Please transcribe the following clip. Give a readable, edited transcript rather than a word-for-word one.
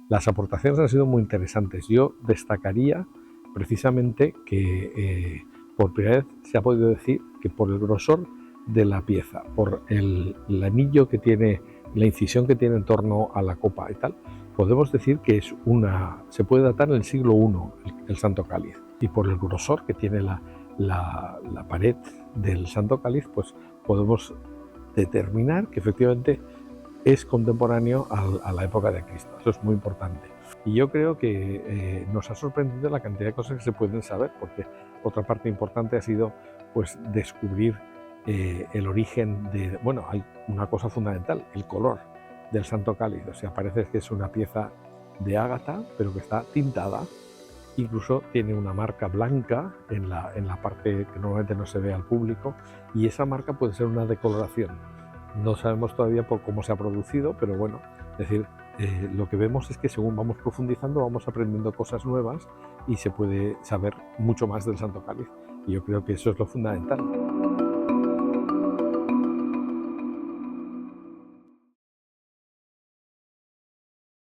Las aportaciones han sido muy interesantes. Yo destacaría precisamente que por primera vez se ha podido decir que por el grosor de la pieza, por el anillo que tiene, la incisión que tiene en torno a la copa y tal, podemos decir que se puede datar en el siglo I el Santo Cáliz. Y por el grosor que tiene la pared del Santo Cáliz, pues podemos determinar que efectivamente es contemporáneo a la época de Cristo. Eso es muy importante. Y yo creo que nos ha sorprendido la cantidad de cosas que se pueden saber, porque otra parte importante ha sido pues descubrir el origen de... Bueno, hay una cosa fundamental, el color del Santo Cáliz. O sea, parece que es una pieza de ágata, pero que está tintada. Incluso tiene una marca blanca en la parte que normalmente no se ve al público, y esa marca puede ser una decoloración. No sabemos todavía por cómo se ha producido, pero bueno, es decir, lo que vemos es que según vamos profundizando vamos aprendiendo cosas nuevas y se puede saber mucho más del Santo Cáliz. Y yo creo que eso es lo fundamental.